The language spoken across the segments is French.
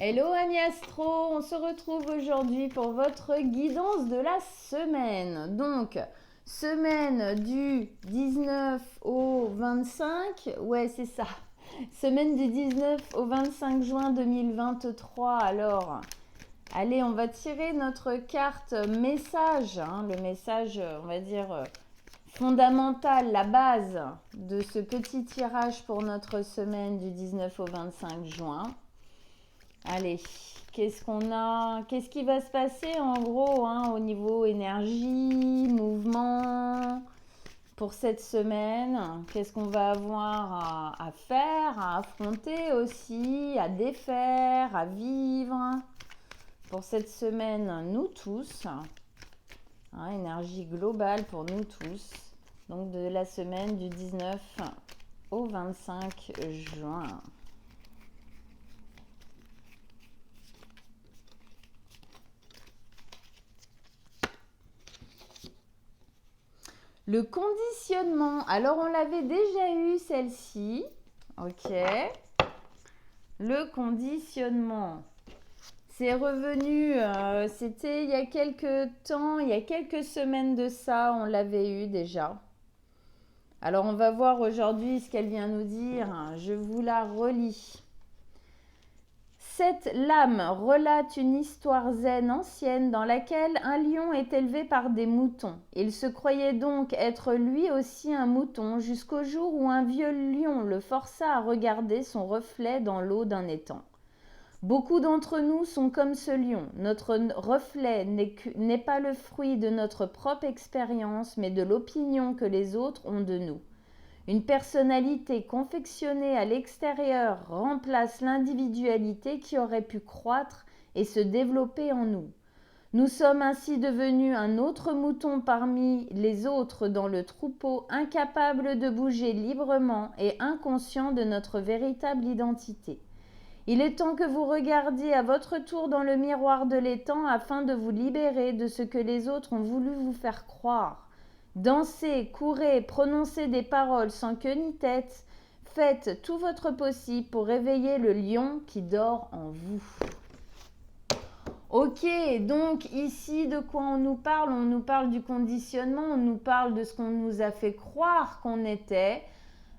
Hello Ami Astro, on se retrouve aujourd'hui pour votre guidance de la semaine. Donc, semaine du 19 au 25, ouais c'est ça, semaine du 19 au 25 juin 2023. Alors, allez, on va tirer notre carte message, le message, on va dire, fondamental, la base de ce petit tirage pour notre semaine du 19 au 25 juin. Allez, qu'est-ce qu'on a? Qu'est-ce qui va se passer en gros au niveau énergie, mouvement pour cette semaine? Qu'est-ce qu'on va avoir à faire, à affronter aussi, à défaire, à vivre pour cette semaine, nous tous? Énergie globale pour nous tous. Donc de la semaine du 19 au 25 juin. Le conditionnement. Alors, on l'avait déjà eu, celle-ci. Ok. Le conditionnement. C'est revenu, c'était il y a quelques temps, il y a quelques semaines de ça, on l'avait eu déjà. Alors, on va voir aujourd'hui ce qu'elle vient nous dire. Je vous la relis. Cette lame relate une histoire zen ancienne dans laquelle un lion est élevé par des moutons. Il se croyait donc être lui aussi un mouton jusqu'au jour où un vieux lion le força à regarder son reflet dans l'eau d'un étang. Beaucoup d'entre nous sont comme ce lion. Notre reflet n'est pas le fruit de notre propre expérience, mais de l'opinion que les autres ont de nous. Une personnalité confectionnée à l'extérieur remplace l'individualité qui aurait pu croître et se développer en nous. Nous sommes ainsi devenus un autre mouton parmi les autres dans le troupeau, incapable de bouger librement et inconscient de notre véritable identité. Il est temps que vous regardiez à votre tour dans le miroir de l'étang afin de vous libérer de ce que les autres ont voulu vous faire croire. Dansez, courez, prononcez des paroles sans queue ni tête. Faites tout votre possible pour réveiller le lion qui dort en vous. Ok, donc ici de quoi on nous parle? On nous parle du conditionnement, on nous parle de ce qu'on nous a fait croire qu'on était,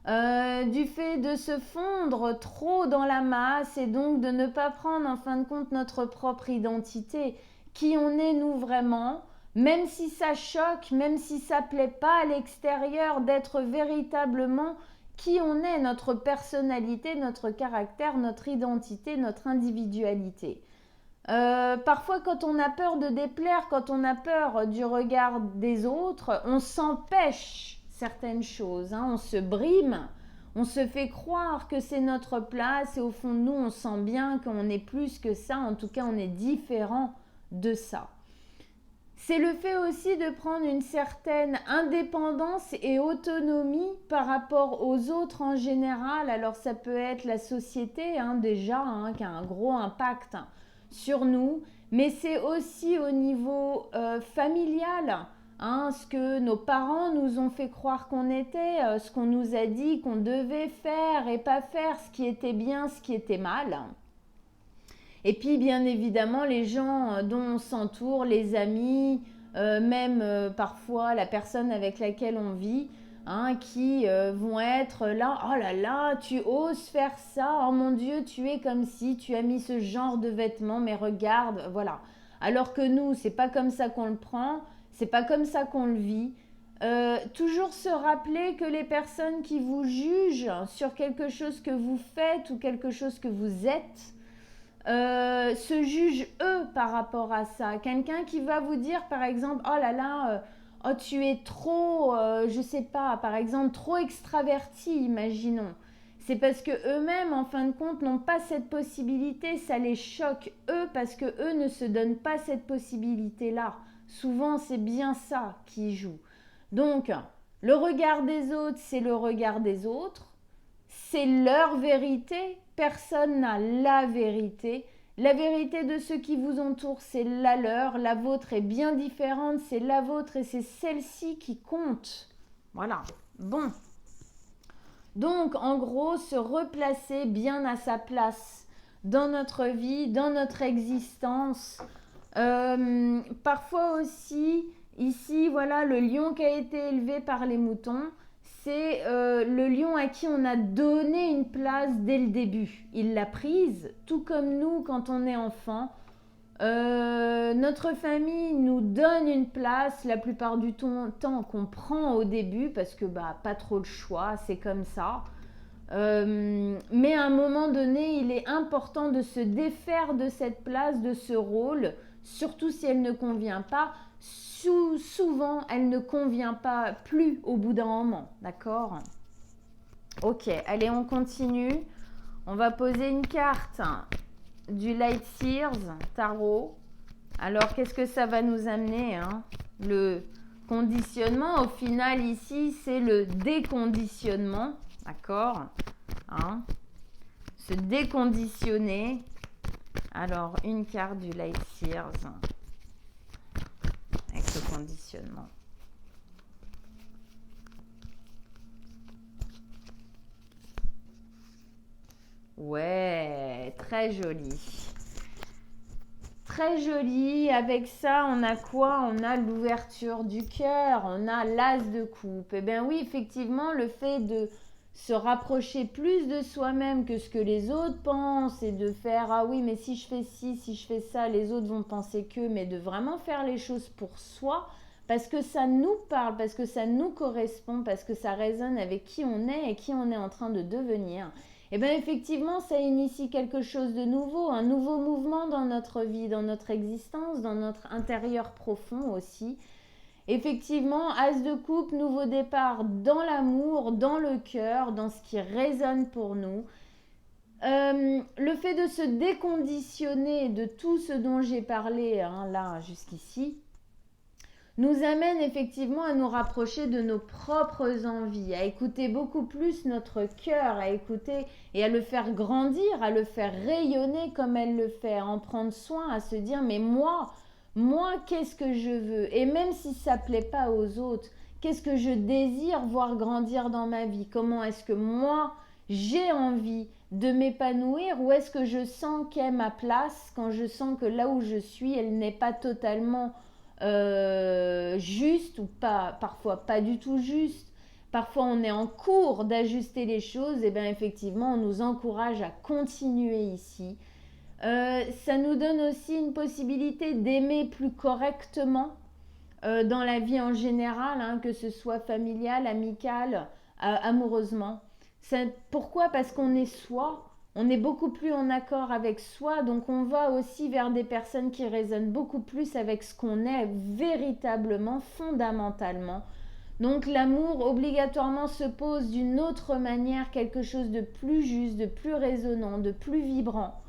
du fait de se fondre trop dans la masse et donc de ne pas prendre en fin de compte notre propre identité, qui on est nous vraiment. Même si ça choque, même si ça plaît pas à l'extérieur, d'être véritablement qui on est, notre personnalité, notre caractère, notre identité, notre individualité. Parfois, quand on a peur de déplaire, quand on a peur du regard des autres, on s'empêche certaines choses, on se brime, on se fait croire que c'est notre place et au fond de nous, on sent bien qu'on est plus que ça, en tout cas, on est différent de ça. C'est le fait aussi de prendre une certaine indépendance et autonomie par rapport aux autres en général. Alors ça peut être la société déjà qui a un gros impact sur nous, mais c'est aussi au niveau familial, ce que nos parents nous ont fait croire qu'on était, ce qu'on nous a dit qu'on devait faire et pas faire, ce qui était bien, ce qui était mal. Et puis, bien évidemment, les gens dont on s'entoure, les amis, même parfois la personne avec laquelle on vit, qui vont être là, oh là là, tu oses faire ça, oh mon Dieu, tu es comme si tu as mis ce genre de vêtements, mais regarde, voilà. Alors que nous, c'est pas comme ça qu'on le prend, c'est pas comme ça qu'on le vit. Toujours se rappeler que les personnes qui vous jugent sur quelque chose que vous faites ou quelque chose que vous êtes, se jugent eux par rapport à ça. Quelqu'un qui va vous dire par exemple, oh là là, oh tu es trop, je sais pas, par exemple trop extraverti, imaginons. C'est parce que eux-mêmes, en fin de compte, n'ont pas cette possibilité, ça les choque eux parce que eux ne se donnent pas cette possibilité-là. Souvent, c'est bien ça qui joue. Donc, le regard des autres, c'est le regard des autres. C'est leur vérité. Personne n'a la vérité. La vérité de ceux qui vous entourent, c'est la leur. La vôtre est bien différente, c'est la vôtre et c'est celle-ci qui compte. Voilà. Bon. Donc, en gros, se replacer bien à sa place dans notre vie, dans notre existence. Parfois aussi, ici, voilà, le lion qui a été élevé par les moutons, c'est le lion à qui on a donné une place dès le début. Il l'a prise, tout comme nous quand on est enfant. Notre famille nous donne une place la plupart du temps qu'on prend au début parce que pas trop le choix, c'est comme ça. Mais à un moment donné, il est important de se défaire de cette place, de ce rôle, surtout si elle ne convient pas. Souvent, elle ne convient pas plus au bout d'un moment, d'accord? Ok, allez, on continue. On va poser une carte du Light Seers Tarot. Alors, qu'est-ce que ça va nous amener, hein? Le conditionnement, au final, ici, c'est le déconditionnement, d'accord, hein? Se déconditionner. Alors, une carte du Light Seers avec le conditionnement. Ouais, très joli. Très joli. Avec ça, on a quoi? On a l'ouverture du cœur, on a l'as de coupe. Eh bien oui, effectivement, le fait de se rapprocher plus de soi-même que ce que les autres pensent et de faire ah oui, mais si je fais ci, si je fais ça, les autres vont penser que, mais de vraiment faire les choses pour soi parce que ça nous parle, parce que ça nous correspond, parce que ça résonne avec qui on est et qui on est en train de devenir. Et bien effectivement, ça initie quelque chose de nouveau, un nouveau mouvement dans notre vie, dans notre existence, dans notre intérieur profond aussi. Effectivement, As de coupe, nouveau départ dans l'amour, dans le cœur, dans ce qui résonne pour nous. Le fait de se déconditionner de tout ce dont j'ai parlé là jusqu'ici, nous amène effectivement à nous rapprocher de nos propres envies, à écouter beaucoup plus notre cœur, à écouter et à le faire grandir, à le faire rayonner comme elle le fait, à en prendre soin, à se dire mais moi, qu'est-ce que je veux? Et même si ça ne plaît pas aux autres, qu'est-ce que je désire voir grandir dans ma vie? Comment est-ce que moi, j'ai envie de m'épanouir ou est-ce que je sens qu'est ma place quand je sens que là où je suis, elle n'est pas totalement juste ou pas, parfois pas du tout juste. Parfois on est en cours d'ajuster les choses, et bien effectivement on nous encourage à continuer ici. Ça nous donne aussi une possibilité d'aimer plus correctement dans la vie en général, hein, que ce soit familial, amical, amoureusement. Pourquoi? Parce qu'on est soi. On est beaucoup plus en accord avec soi, donc on va aussi vers des personnes qui résonnent beaucoup plus avec ce qu'on est véritablement, fondamentalement. Donc l'amour obligatoirement se pose d'une autre manière, quelque chose de plus juste, de plus résonnant, de plus vibrant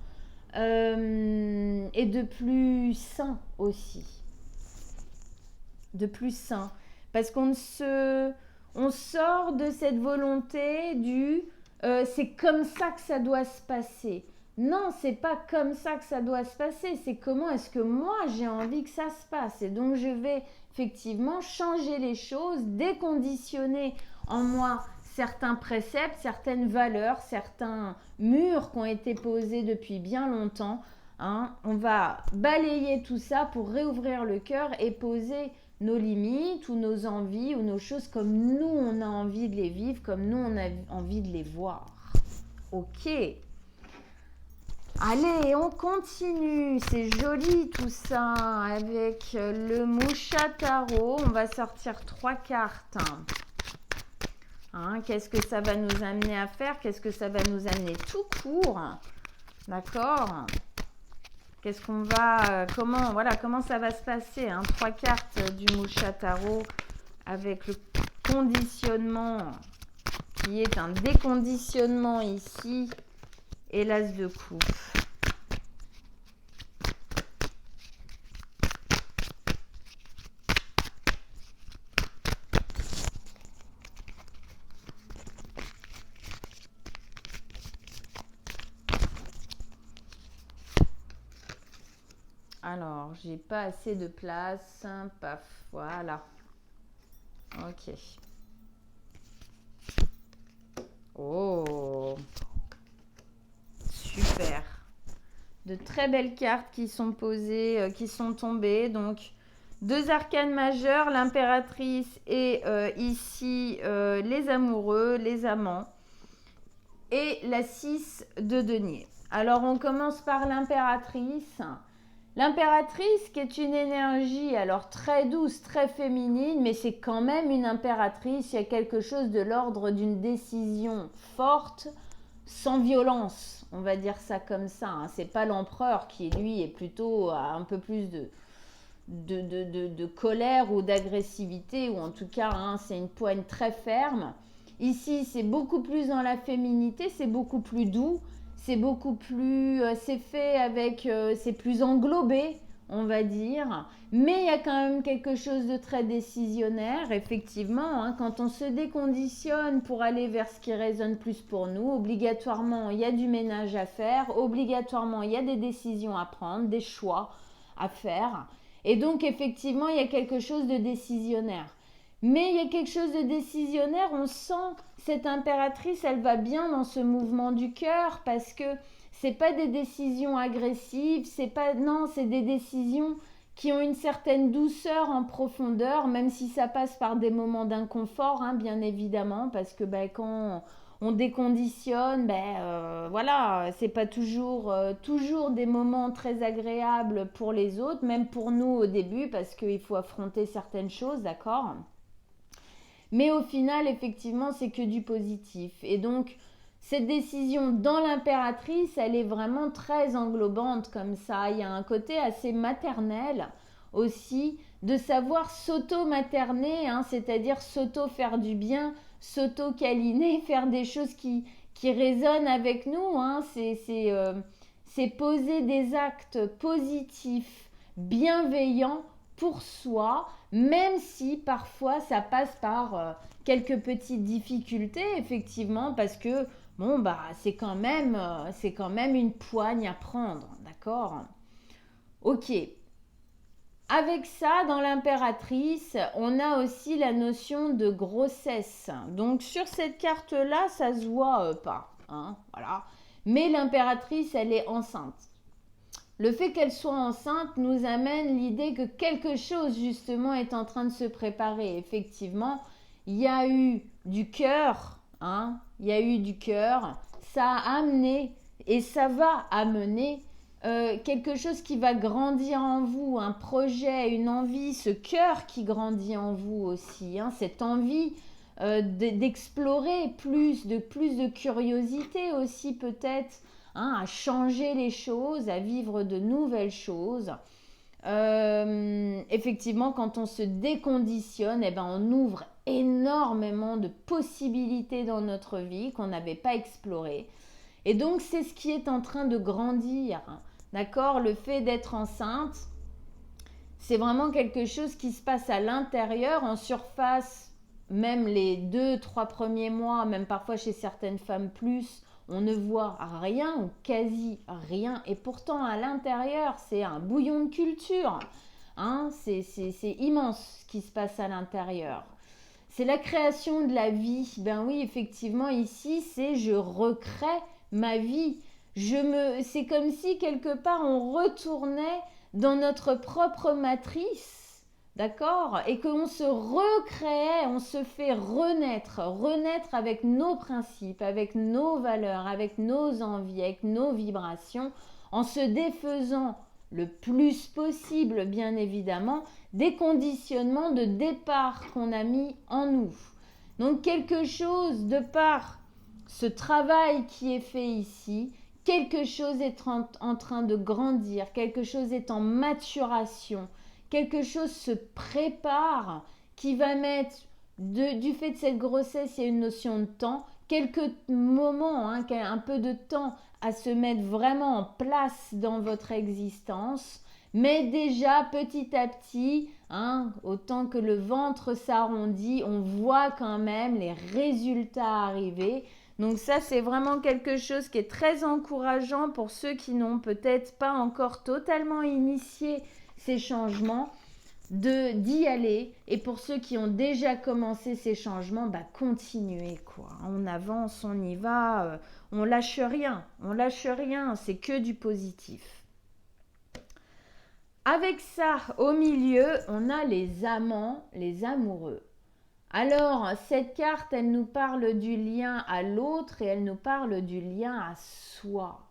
et de plus sain aussi. De plus sain. Parce qu'on sort de cette volonté du c'est comme ça que ça doit se passer. Non, c'est pas comme ça que ça doit se passer. C'est comment est-ce que moi j'ai envie que ça se passe. Et donc je vais effectivement changer les choses, déconditionner en moi certains préceptes, certaines valeurs, certains murs qui ont été posés depuis bien longtemps. Hein. On va balayer tout ça pour réouvrir le cœur et poser nos limites ou nos envies ou nos choses comme nous on a envie de les vivre, comme nous on a envie de les voir. Ok. Allez, on continue. C'est joli tout ça avec le Musha Tarot. On va sortir 3 cartes. Hein, qu'est-ce que ça va nous amener à faire? Qu'est-ce que ça va nous amener tout court? D'accord. Qu'est-ce qu'on va, comment ça va se passer, hein? 3 cartes du Musha Tarot avec le conditionnement qui est un déconditionnement ici et l'as de coupe. Alors, j'ai pas assez de place. Paf, voilà. Ok. Oh. Super. De très belles cartes qui sont posées, qui sont tombées. Donc, 2 arcanes majeures, l'impératrice et ici les amoureux, les amants. Et la 6 de denier. Alors, on commence par l'impératrice. L'impératrice qui est une énergie alors très douce, très féminine, mais c'est quand même une impératrice. Il y a quelque chose de l'ordre d'une décision forte, sans violence. On va dire ça comme ça. Hein. C'est pas l'empereur qui, lui, est plutôt un peu plus de colère ou d'agressivité, ou en tout cas, hein, c'est une poigne très ferme. Ici, c'est beaucoup plus dans la féminité, c'est beaucoup plus doux. C'est beaucoup plus, c'est fait avec, c'est plus englobé, on va dire. Mais il y a quand même quelque chose de très décisionnaire, effectivement. Hein, quand on se déconditionne pour aller vers ce qui résonne plus pour nous, obligatoirement, il y a du ménage à faire. Obligatoirement, il y a des décisions à prendre, des choix à faire. Et donc, effectivement, il y a quelque chose de décisionnaire. Mais il y a quelque chose de décisionnaire, on sent cette impératrice, elle va bien dans ce mouvement du cœur parce que c'est pas des décisions agressives, c'est des décisions qui ont une certaine douceur en profondeur, même si ça passe par des moments d'inconfort, hein, bien évidemment, parce que quand on déconditionne, voilà, c'est pas toujours des moments très agréables pour les autres, même pour nous au début, parce qu'il faut affronter certaines choses, d'accord ? Mais au final, effectivement, c'est que du positif. Et donc, cette décision dans l'impératrice, elle est vraiment très englobante comme ça. Il y a un côté assez maternel aussi, de savoir s'auto-materner, hein, c'est-à-dire s'auto-faire du bien, s'auto-câliner, faire des choses qui résonnent avec nous. Hein. C'est poser des actes positifs, bienveillants pour soi, même si parfois ça passe par quelques petites difficultés, effectivement, parce que c'est quand même une poigne à prendre, d'accord ? Ok. Avec ça, dans l'impératrice, on a aussi la notion de grossesse. Donc sur cette carte-là, ça se voit pas, hein, voilà. Mais l'impératrice, elle est enceinte. Le fait qu'elle soit enceinte nous amène l'idée que quelque chose justement est en train de se préparer. Effectivement, il y a eu du cœur, hein, il y a eu du cœur. Ça a amené et ça va amener quelque chose qui va grandir en vous, un projet, une envie, ce cœur qui grandit en vous aussi, hein, cette envie d'explorer plus de curiosité aussi peut-être. Hein, à changer les choses, à vivre de nouvelles choses. Effectivement, quand on se déconditionne, on ouvre énormément de possibilités dans notre vie qu'on n'avait pas explorées. Et donc, c'est ce qui est en train de grandir. D'accord ? Le fait d'être enceinte, c'est vraiment quelque chose qui se passe à l'intérieur, en surface, même les 2-3 premiers mois, même parfois chez certaines femmes plus, on ne voit rien ou quasi rien. Et pourtant, à l'intérieur, c'est un bouillon de culture. Hein, c'est immense ce qui se passe à l'intérieur. C'est la création de la vie. Ben oui, effectivement, ici, c'est je recrée ma vie. C'est comme si, quelque part, on retournait dans notre propre matrice. D'accord ? Et qu'on se recréait, on se fait renaître avec nos principes, avec nos valeurs, avec nos envies, avec nos vibrations, en se défaisant le plus possible, bien évidemment, des conditionnements de départ qu'on a mis en nous. Donc quelque chose, de par ce travail qui est fait ici, quelque chose est en train de grandir, quelque chose est en maturation. Quelque chose se prépare qui va mettre, du fait de cette grossesse, il y a une notion de temps, quelques moments, hein, un peu de temps à se mettre vraiment en place dans votre existence. Mais déjà, petit à petit, hein, autant que le ventre s'arrondit, on voit quand même les résultats arriver. Donc ça, c'est vraiment quelque chose qui est très encourageant pour ceux qui n'ont peut-être pas encore totalement initié ces changements. d'y aller. Et pour ceux qui ont déjà commencé ces changements, bah continuez quoi. On avance, on y va, on lâche rien, c'est que du positif. Avec ça, au milieu, on a les amants, les amoureux. Alors, cette carte, elle nous parle du lien à l'autre et elle nous parle du lien à soi.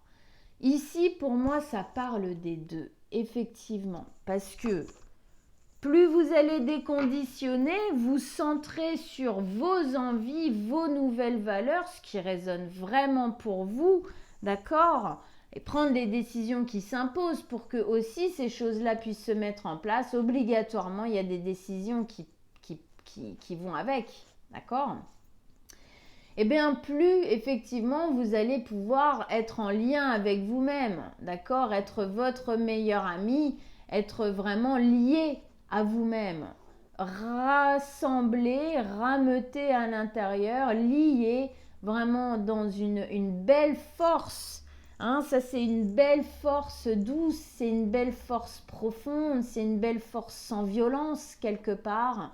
Ici, pour moi, ça parle des deux, effectivement, parce que plus vous allez déconditionner, vous centrer sur vos envies, vos nouvelles valeurs, ce qui résonne vraiment pour vous, d'accord ? Et prendre les décisions qui s'imposent pour que aussi ces choses-là puissent se mettre en place. Obligatoirement, il y a des décisions qui vont avec, d'accord ? Et bien plus effectivement vous allez pouvoir être en lien avec vous-même, d'accord ? Être votre meilleur ami, être vraiment lié à vous-même, rassembler, rameuter à l'intérieur, lié vraiment dans une belle force. Hein, ça c'est une belle force douce, c'est une belle force profonde, c'est une belle force sans violence quelque part.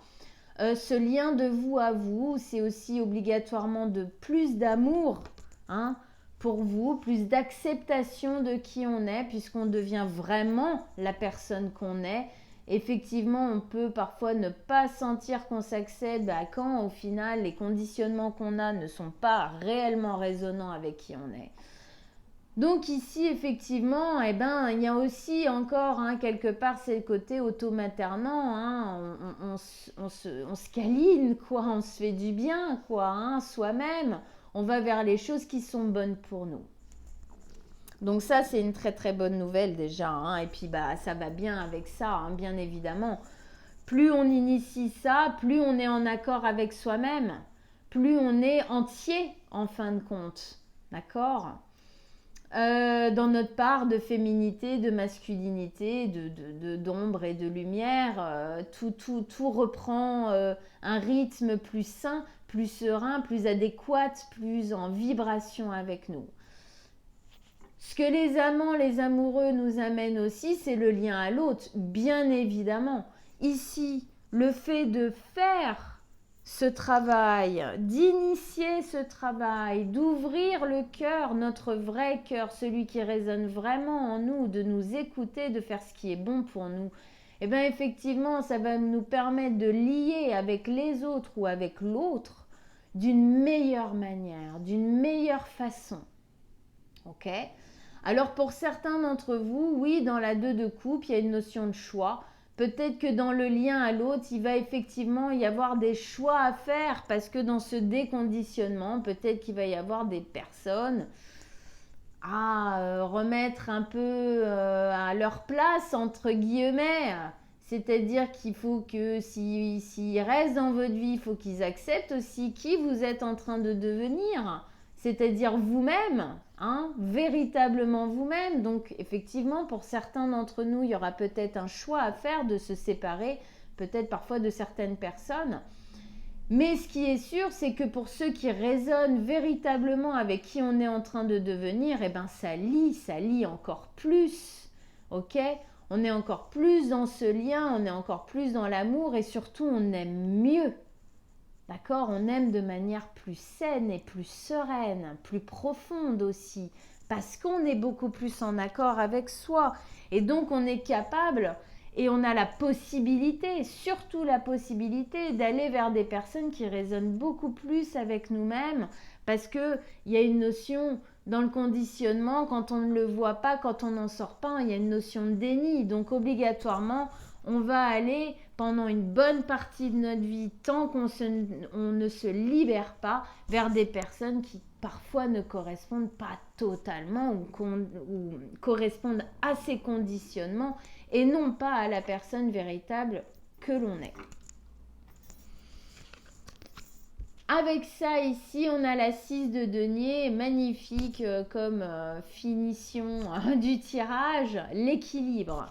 Ce lien de vous à vous, c'est aussi obligatoirement de plus d'amour hein, pour vous, plus d'acceptation de qui on est, puisqu'on devient vraiment la personne qu'on est. Effectivement, on peut parfois ne pas sentir qu'on s'accède quand au final les conditionnements qu'on a ne sont pas réellement résonnants avec qui on est. Donc ici, effectivement, il y a aussi encore, quelque part, c'est le côté automaternant. On se câline, quoi, on se fait du bien, quoi, soi-même. On va vers les choses qui sont bonnes pour nous. Donc ça, c'est une très très bonne nouvelle déjà. Et puis, ça va bien avec ça, bien évidemment. Plus on initie ça, plus on est en accord avec soi-même. Plus on est entier, en fin de compte. D'accord ? Dans notre part de féminité, de masculinité, d'ombre et de lumière, tout reprend un rythme plus sain, plus serein, plus adéquat, plus en vibration avec nous. Ce que les amants, les amoureux nous amènent aussi, c'est le lien à l'autre, bien évidemment. Ici, le fait de faire ce travail, d'initier ce travail, d'ouvrir le cœur, notre vrai cœur, celui qui résonne vraiment en nous, de nous écouter, de faire ce qui est bon pour nous, et bien effectivement, ça va nous permettre de lier avec les autres ou avec l'autre d'une meilleure manière, d'une meilleure façon. Ok ? Alors pour certains d'entre vous, oui, dans la 2 de coupe, il y a une notion de choix. Peut-être que dans le lien à l'autre, il va effectivement y avoir des choix à faire parce que dans ce déconditionnement, peut-être qu'il va y avoir des personnes à remettre un peu à leur place, entre guillemets. C'est-à-dire qu'il faut que s'ils restent dans votre vie, il faut qu'ils acceptent aussi qui vous êtes en train de devenir. C'est-à-dire vous-même, véritablement vous-même. Donc effectivement, pour certains d'entre nous, il y aura peut-être un choix à faire de se séparer, peut-être parfois de certaines personnes. Mais ce qui est sûr, c'est que pour ceux qui résonnent véritablement avec qui on est en train de devenir, ça lie encore plus. Ok ? On est encore plus dans ce lien, on est encore plus dans l'amour et surtout on aime mieux. D'accord ? On aime de manière plus saine et plus sereine, plus profonde aussi, parce qu'on est beaucoup plus en accord avec soi. Et donc, on est capable et on a la possibilité, surtout la possibilité, d'aller vers des personnes qui résonnent beaucoup plus avec nous-mêmes, parce qu'il y a une notion dans le conditionnement, quand on ne le voit pas, quand on n'en sort pas, il y a une notion de déni. Donc, obligatoirement, on va aller pendant une bonne partie de notre vie, tant qu'on ne se libère pas, vers des personnes qui parfois ne correspondent pas totalement ou correspondent à ces conditionnements et non pas à la personne véritable que l'on est. Avec ça ici, on a la 6 de denier, magnifique comme finition du tirage, l'équilibre.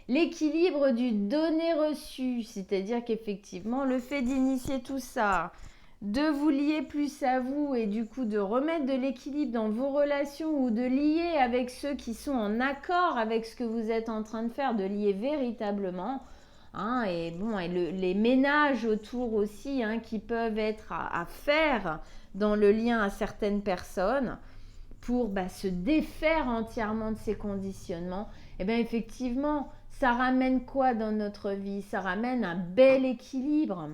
L'équilibre du donner-reçu, c'est-à-dire qu'effectivement, le fait d'initier tout ça, de vous lier plus à vous et du coup de remettre de l'équilibre dans vos relations ou de lier avec ceux qui sont en accord avec ce que vous êtes en train de faire, de lier véritablement, hein, et bon, et les ménages autour aussi, hein, qui peuvent être à faire dans le lien à certaines personnes pour se défaire entièrement de ces conditionnements. Et bien effectivement, ça ramène quoi dans notre vie? Ça ramène un bel équilibre,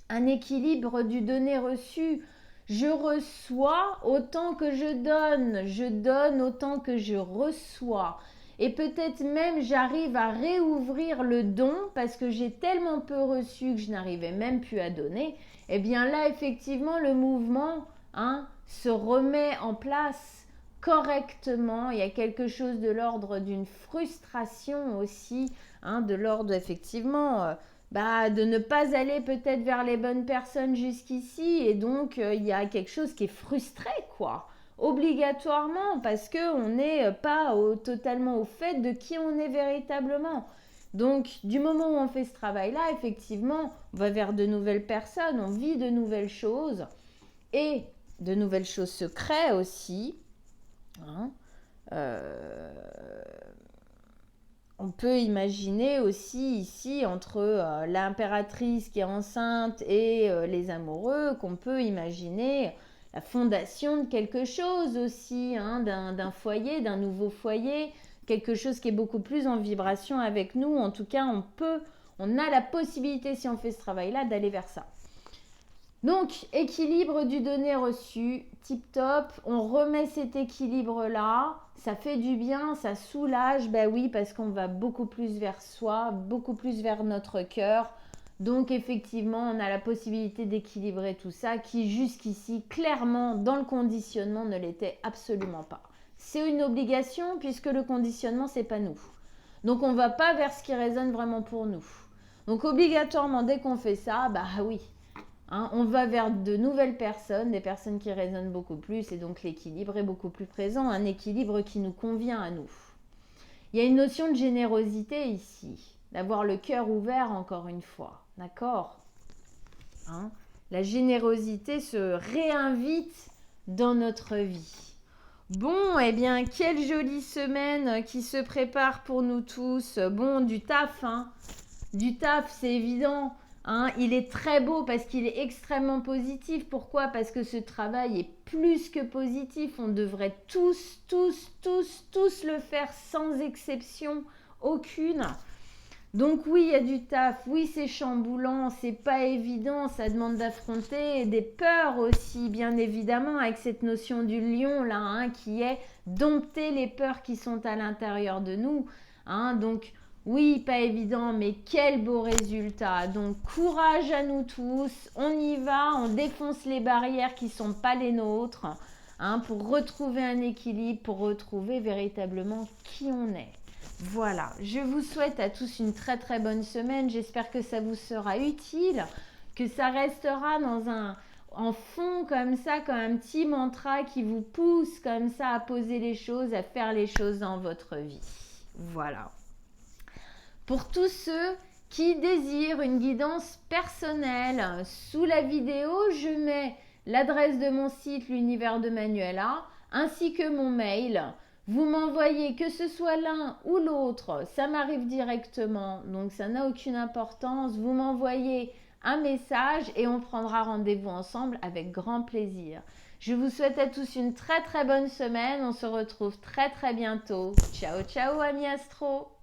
un équilibre du donné-reçu. Je reçois autant que je donne autant que je reçois. Et peut-être même j'arrive à réouvrir le don parce que j'ai tellement peu reçu que je n'arrivais même plus à donner. Et bien là, effectivement, le mouvement, hein, se remet en place correctement. Il y a quelque chose de l'ordre d'une frustration aussi, hein, de l'ordre effectivement de ne pas aller peut-être vers les bonnes personnes jusqu'ici, et donc il y a quelque chose qui est frustré, quoi, obligatoirement, parce qu'on n'est pas totalement au fait de qui on est véritablement. Donc du moment où on fait ce travail-là, effectivement, on va vers de nouvelles personnes, on vit de nouvelles choses, et de nouvelles choses se créent aussi, hein. On peut imaginer aussi ici, entre l'impératrice qui est enceinte et les amoureux, qu'on peut imaginer la fondation de quelque chose aussi, hein, d'un foyer, d'un nouveau foyer, quelque chose qui est beaucoup plus en vibration avec nous. En tout cas, on a la possibilité, si on fait ce travail-là, d'aller vers ça. Donc, équilibre du donné reçu, tip top, on remet cet équilibre-là, ça fait du bien, ça soulage, oui, parce qu'on va beaucoup plus vers soi, beaucoup plus vers notre cœur. Donc, effectivement, on a la possibilité d'équilibrer tout ça, qui jusqu'ici, clairement, dans le conditionnement, ne l'était absolument pas. C'est une obligation, puisque le conditionnement, c'est pas nous. Donc, on ne va pas vers ce qui résonne vraiment pour nous. Donc, obligatoirement, dès qu'on fait ça, oui, hein, on va vers de nouvelles personnes, des personnes qui résonnent beaucoup plus, et donc l'équilibre est beaucoup plus présent, un équilibre qui nous convient à nous. Il y a une notion de générosité ici, d'avoir le cœur ouvert encore une fois, d'accord, hein? La générosité se réinvite dans notre vie. Bon, eh bien, quelle jolie semaine qui se prépare pour nous tous. Bon, du taf, hein. Du taf, c'est évident. Hein, il est très beau parce qu'il est extrêmement positif. Pourquoi? Parce que ce travail est plus que positif. On devrait tous le faire sans exception aucune. Donc oui, il y a du taf. Oui, c'est chamboulant, c'est pas évident. Ça demande d'affronter des peurs aussi, bien évidemment, avec cette notion du lion là, hein, qui est dompter les peurs qui sont à l'intérieur de nous. Hein, donc oui, pas évident, mais quel beau résultat. Donc, courage à nous tous. On y va, on défonce les barrières qui ne sont pas les nôtres, hein, pour retrouver un équilibre, pour retrouver véritablement qui on est. Voilà, je vous souhaite à tous une très très bonne semaine. J'espère que ça vous sera utile, que ça restera en fond comme ça, comme un petit mantra qui vous pousse comme ça à poser les choses, à faire les choses dans votre vie. Voilà. Pour tous ceux qui désirent une guidance personnelle, sous la vidéo, je mets l'adresse de mon site, l'univers de Manuela, ainsi que mon mail. Vous m'envoyez, que ce soit l'un ou l'autre, ça m'arrive directement, donc ça n'a aucune importance. Vous m'envoyez un message et on prendra rendez-vous ensemble avec grand plaisir. Je vous souhaite à tous une très très bonne semaine. On se retrouve très très bientôt. Ciao ciao amis astro.